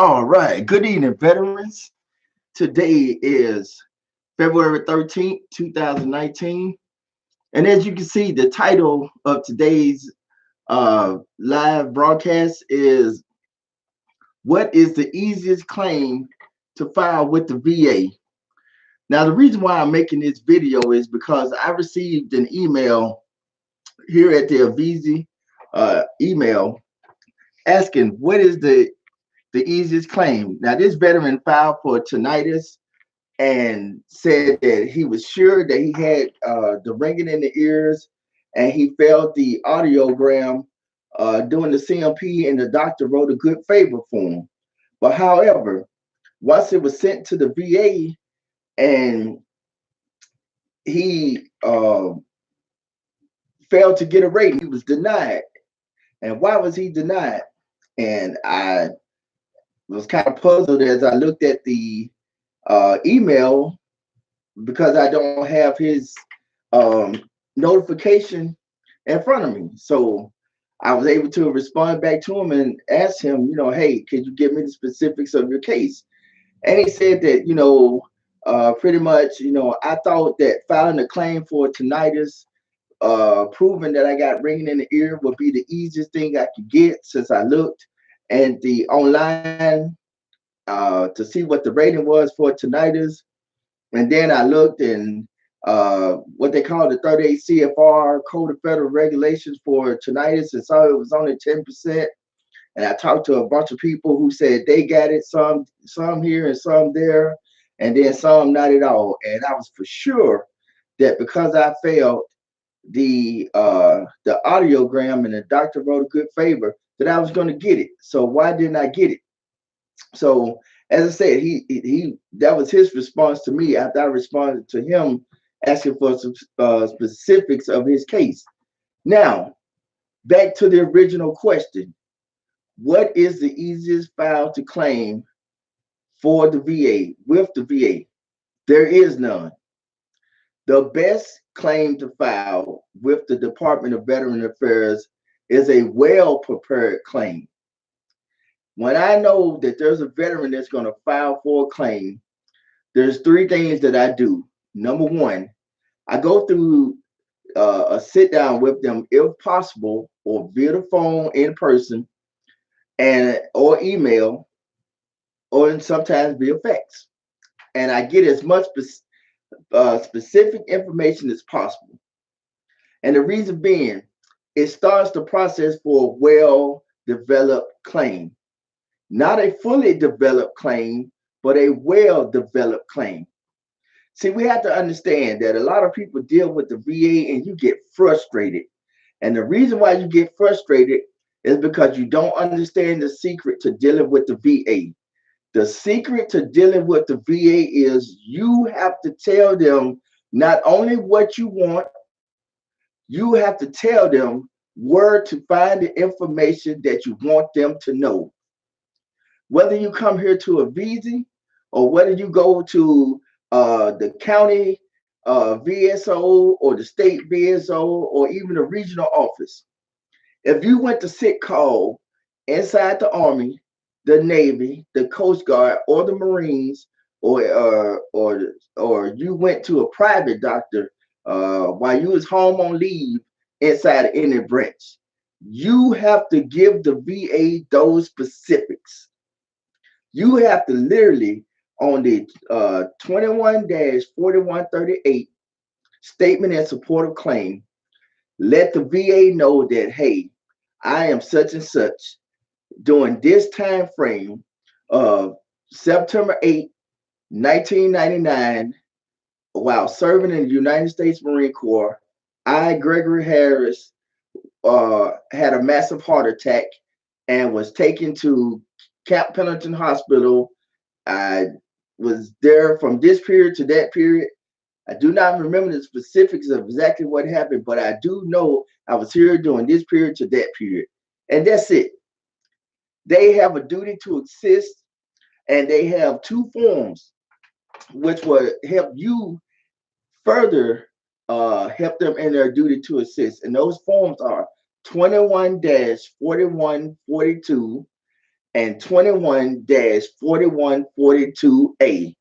All right. Good evening, veterans. Today is February 13th, 2019. And as you can see, the title of today's live broadcast is What is the easiest claim to file with the VA? Now, the reason why I'm making this video is because I received an email here at the Avizi email asking what is the easiest claim. Now, this veteran filed for tinnitus and said that he was sure that he had the ringing in the ears and he felt the audiogram doing the CMP, and the doctor wrote a good favor for him. But however, once it was sent to the VA and he failed to get a rating, he was denied. And why was he denied? And I was kind of puzzled as I looked at the email because I don't have his um, notification in front of me. So I was able to respond back to him and ask him, hey, could you give me the specifics of your case? And he said that, pretty much, I thought that filing a claim for tinnitus, proving that I got ringing in the ear would be the easiest thing I could get since I looked at the online to see what the rating was for tinnitus. And then I looked in what they call the 38 CFR Code of Federal Regulations for tinnitus and saw it was only 10%. And I talked to a bunch of people who said they got it, some here and some there, and then some not at all. And I was for sure that because I failed the audiogram and the doctor wrote a good favor that I was going to get it. So why didn't I get it? So as I said, he that was his response to me after I responded to him asking for some specifics of his case. Now, back to the original question. What is the easiest file to claim for the VA, with the VA? There is none. The best claim to file with the Department of Veteran Affairs is a well-prepared claim. When I know that there's a veteran that's going to file for a claim, there's three things that I do. Number one, I go through a sit down with them, if possible, or via the phone, in person, and or email, or sometimes via fax. And I get as much specific information as possible. And the reason being, it starts the process for a well-developed claim. Not a fully developed claim, but a well-developed claim. See, we have to understand that a lot of people deal with the VA and you get frustrated. And the reason why you get frustrated is because you don't understand the secret to dealing with the VA. The secret to dealing with the VA is you have to tell them not only what you want, you have to tell them where to find the information that you want them to know. Whether you come here to a VZ or whether you go to the county VSO or the state VSO or even the regional office, if you went to sit call inside the Army, the Navy, the Coast Guard, or the Marines, or you went to a private doctor while you was home on leave inside any branch, you have to give the VA those specifics. You have to literally on the 21-4138 statement in support of claim, let the VA know that, hey, I am such and such during this time frame of September 8, 1999, while serving in the United States Marine Corps, I, Gregory Harris, had a massive heart attack and was taken to Camp Pendleton Hospital. I was there from this period to that period. I do not remember the specifics of exactly what happened, but I do know I was here during this period to that period. And that's it. They have a duty to assist, and they have two forms which will help you further help them in their duty to assist. And those forms are 21-4142 and 21-4142A.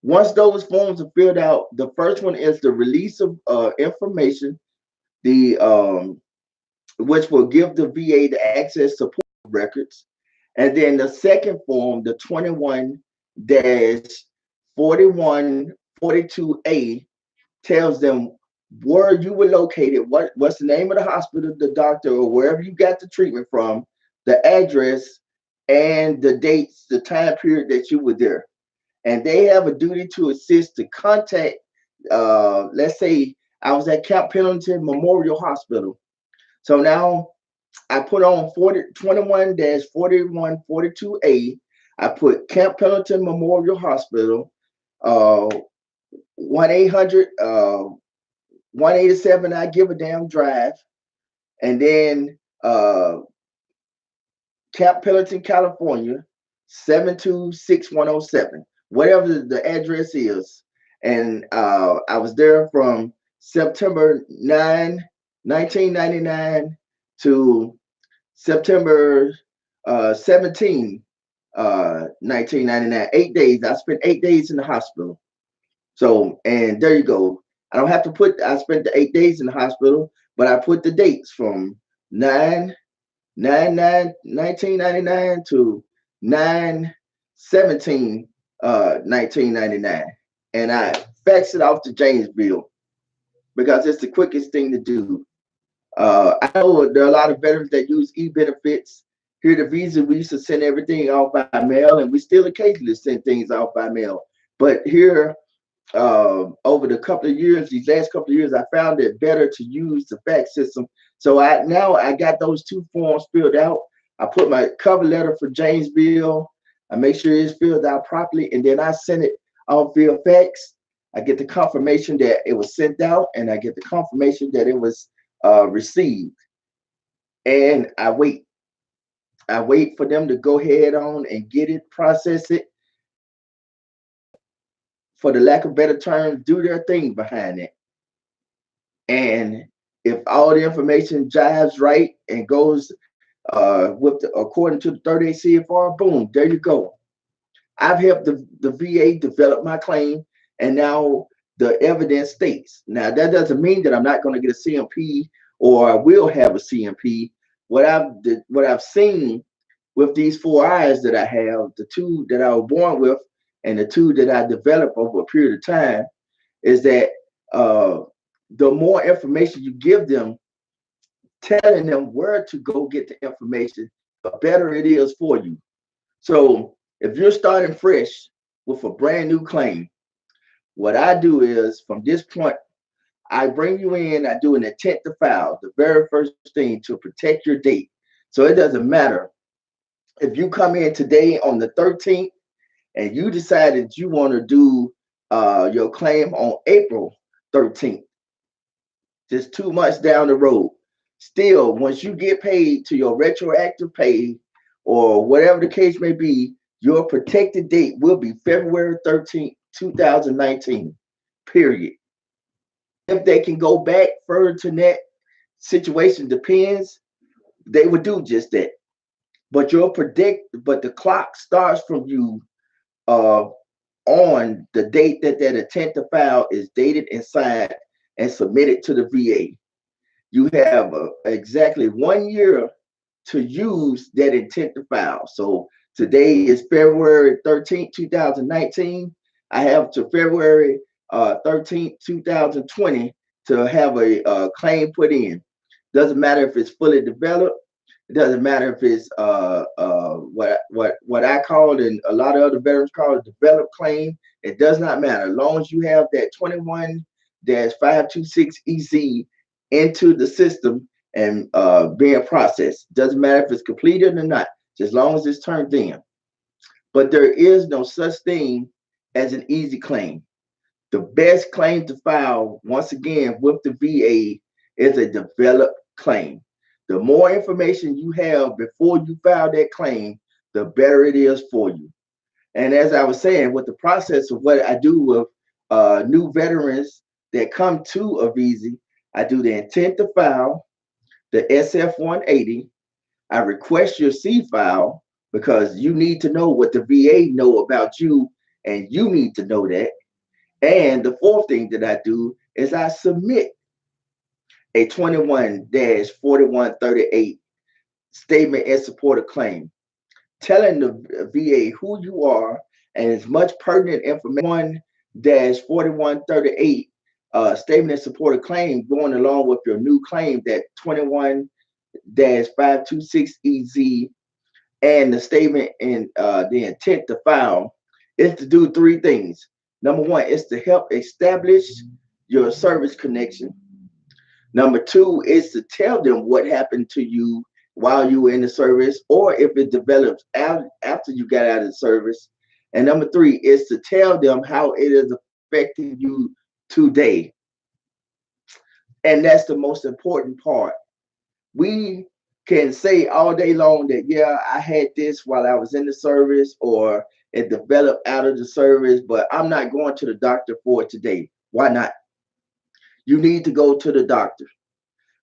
Once those forms are filled out, the first one is the release of information, the which will give the VA the access to records. And then the second form, the 21-4142A, tells them where you were located, what's the name of the hospital, the doctor, or wherever you got the treatment from, the address, and the dates, the time period that you were there. And they have a duty to assist to contact, let's say I was at Camp Pendleton Memorial Hospital. So now I put on 21-4142A. I put Camp Pendleton Memorial Hospital, uh, 1-800 187 I Give a Damn Drive, and then Camp Pendleton, California, 726-107, whatever the address is. And I was there from September 9, 1999 to September 17, 1999. 8 days. I spent 8 days in the hospital. So, and there you go. I don't have to put, I spent the 8 days in the hospital, but I put the dates from 9/9/1999 to 9/17, 1999. And I faxed it off to Janesville because it's the quickest thing to do. I know there are a lot of veterans that use e-benefits. Here at the Visa, we used to send everything off by mail, and we still occasionally send things off by mail. But here, over the couple of years, these last couple of years, I found it better to use the fax system. So I got those two forms filled out. I put my cover letter for Janesville. I make sure it's filled out properly, and then I send it off via fax. I get the confirmation that it was sent out, and I get the confirmation that it was received. And I wait. I wait for them to go ahead on and get it, process it, for the lack of better terms, do their thing behind it. And if all the information jives right and goes according to the 38 CFR, boom, there you go. I've helped the VA develop my claim, and now the evidence states. Now that doesn't mean that I'm not going to get a CMP or I will have a CMP. What I've seen with these 4 eyes that I have, the 2 that I was born with, and the 2 that I developed over a period of time, is that the more information you give them, telling them where to go get the information, the better it is for you. So if you're starting fresh with a brand new claim, what I do is from this point, I bring you in, I do an intent to file, the very first thing to protect your date. So it doesn't matter if you come in today on the 13th and you decided you want to do your claim on April 13th, just 2 months down the road. Still, once you get paid to your retroactive pay or whatever the case may be, your protected date will be February 13th, 2019, period. If they can go back further to that, situation depends, they would do just that. But the clock starts from you on the date that intent to file is dated and signed and submitted to the VA. You have exactly 1 year to use that intent to file. So today is February 13th, 2019. I have to February 13th, 2020 to have a claim put in. Doesn't matter if it's fully developed. It doesn't matter if it's what I call and a lot of other veterans call a developed claim. It does not matter. As long as you have that 21-526EZ into the system and being processed. Doesn't matter if it's completed or not, just as long as it's turned in. But there is no such thing as an easy claim. The best claim to file, once again, with the VA is a developed claim. The more information you have before you file that claim, the better it is for you. And as I was saying, with the process of what I do with new veterans that come to Avizii, I do the intent to file, the SF-180. I request your C file, because you need to know what the VA know about you, and you need to know that. And the fourth thing that I do is I submit a 21-4138 statement in support of claim, telling the VA who you are and as much pertinent information. 41-4138 statement in support of claim going along with your new claim, that 21-526EZ, and the statement and the intent to file is to do three things. Number one is to help establish your service connection. Number two is to tell them what happened to you while you were in the service, or if it develops after you got out of the service. And number three is to tell them how it is affecting you today. And that's the most important part. We can say all day long that, yeah, I had this while I was in the service, or it developed out of the service, but I'm not going to the doctor for it today. Why not? You need to go to the doctor,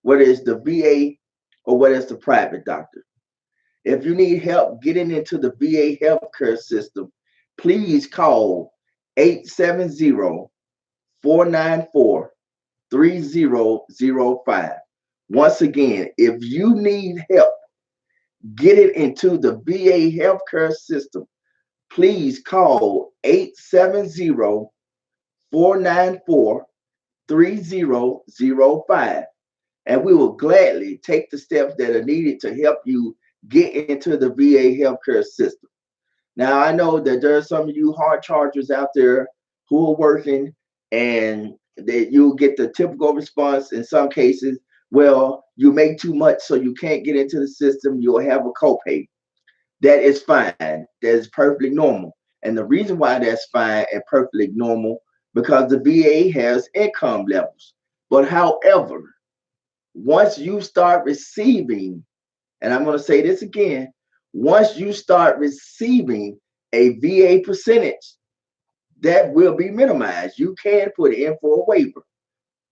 whether it's the VA or whether it's the private doctor. If you need help getting into the VA healthcare system, please call 870-494-3005. Once again, if you need help getting into the VA healthcare system, please call 870-494-3005. And we will gladly take the steps that are needed to help you get into the VA healthcare system. Now, I know that there are some of you hard chargers out there who are working, and that you'll get the typical response in some cases, well, you make too much, so you can't get into the system, you'll have a copay. That is fine. That is perfectly normal. And the reason why that's fine and perfectly normal, because the VA has income levels. But however, once you start receiving, and I'm going to say this again, once you start receiving a VA percentage, that will be minimized. You can put in for a waiver.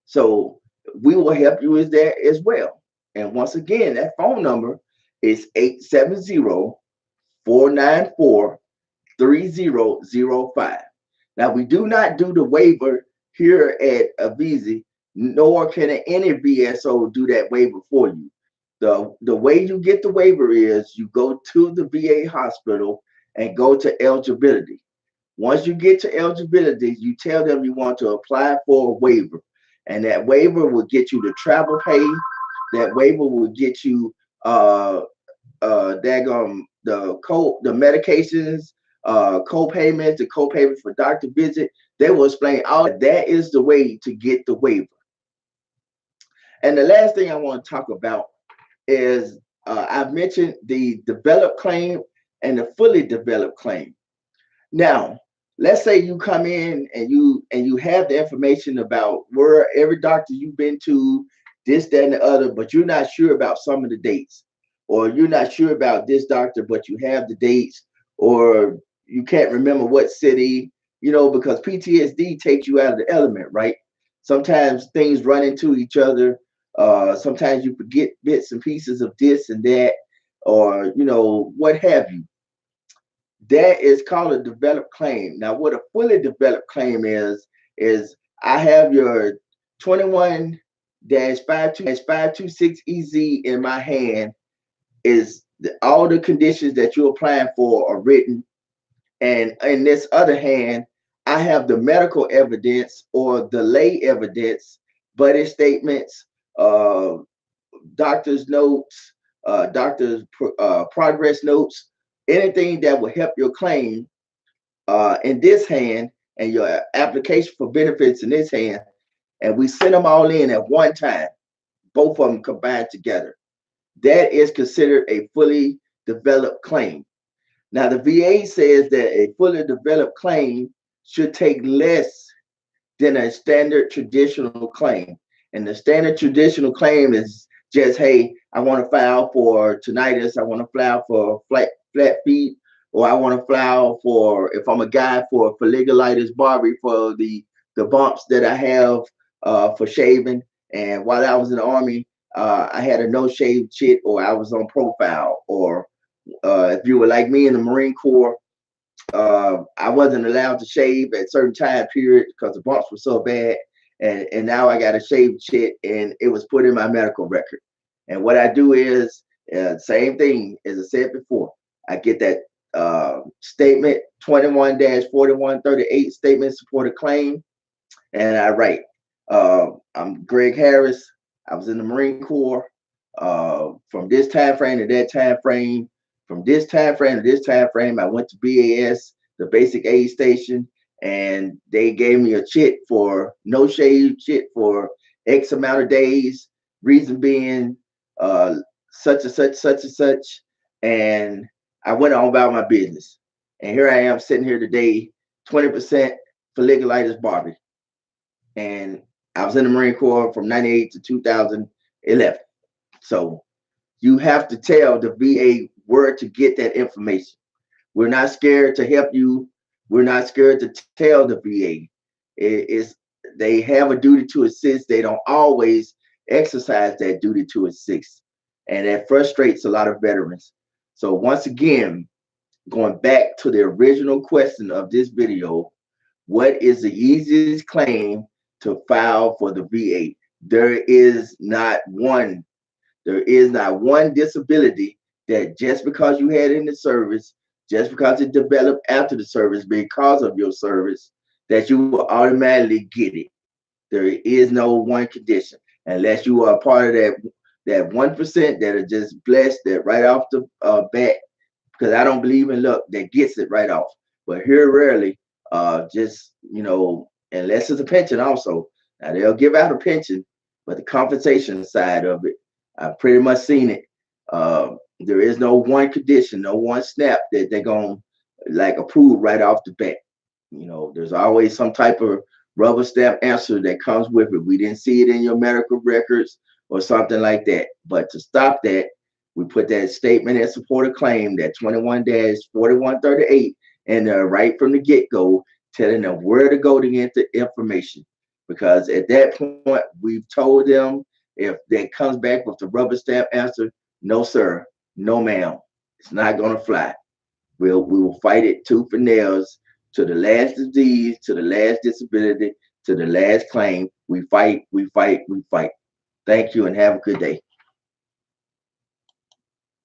So we will help you with that as well. And once again, that phone number is 870-494-3005. Now, we do not do the waiver here at Avizii, nor can any VSO do that waiver for you. The way you get the waiver is you go to the VA hospital and go to eligibility. Once you get to eligibility, you tell them you want to apply for a waiver, and that waiver will get you the travel pay. That waiver will get you the medications, co-payments, the co-payment for doctor visit. They will explain all that. That is the way to get the waiver. And the last thing I want to talk about is I've mentioned the developed claim and the fully developed claim. Now, let's say you come in and you have the information about where every doctor you've been to, this, that, and the other, but you're not sure about some of the dates, or you're not sure about this doctor, but you have the dates, or you can't remember what city, because PTSD takes you out of the element, right? Sometimes things run into each other. Sometimes you forget bits and pieces of this and that, or what have you. That is called a developed claim. Now, what a fully developed claim is I have your 21-526EZ in my hand. Is all the conditions that you're applying for are written, and in this other hand, I have the medical evidence or the lay evidence, buddy statements, doctor's notes, doctor's progress notes, anything that will help your claim in this hand, and your application for benefits in this hand, and we send them all in at one time, both of them combined together. That is considered a fully developed claim. Now, the VA says that a fully developed claim should take less than a standard traditional claim. And the standard traditional claim is just, hey, I want to file for tinnitus, I want to file for flat feet, or I want to file for, if I'm a guy, for folliculitis barbae, for the bumps that I have for shaving. And while I was in the Army, I had a no shave chit, or I was on profile, or if if you were like me in the Marine Corps, I wasn't allowed to shave at certain time period because the bumps were so bad. And now I got to shave shit, and it was put in my medical record. And what I do is same thing as I said before. I get that statement 21-4138 statement support a claim, and I write, I'm Greg Harris. I was in the Marine Corps from this time frame to that time frame. From this time frame to this time frame, I went to BAS, the basic aid station, and they gave me a chit for no shave chit for X amount of days. Reason being, such and such, such and such, and I went on about my business. And here I am sitting here today, 20% folliculitis Barbie. And I was in the Marine Corps from 98 to 2011. So you have to tell the VA where to get that information. We're not scared to help you. We're not scared to tell the VA. They have a duty to assist. They don't always exercise that duty to assist. And that frustrates a lot of veterans. So once again, going back to the original question of this video, what is the easiest claim to file for the VA? There is not one. There is not one disability that just because you had in the service, just because it developed after the service because of your service, that you will automatically get it. There is no one condition unless you are a part of that 1% that are just blessed that right off the bat, because I don't believe in luck that gets it right off. But here rarely, just, unless it's a pension also. Now they'll give out a pension, but the compensation side of it, I've pretty much seen it. There is no one condition, no one snap that they're going to like approve right off the bat. There's always some type of rubber stamp answer that comes with it. We didn't see it in your medical records or something like that. But to stop that, we put that statement and support a claim, that 21-4138, and right from the get-go, telling them where to go to get the information. Because at that point, we've told them if they comes back with the rubber stamp answer, no sir, no ma'am, it's not gonna fly. We will fight it tooth and nails to the last disease, to the last disability, to the last claim. We fight, we fight, we fight. Thank you and have a good day.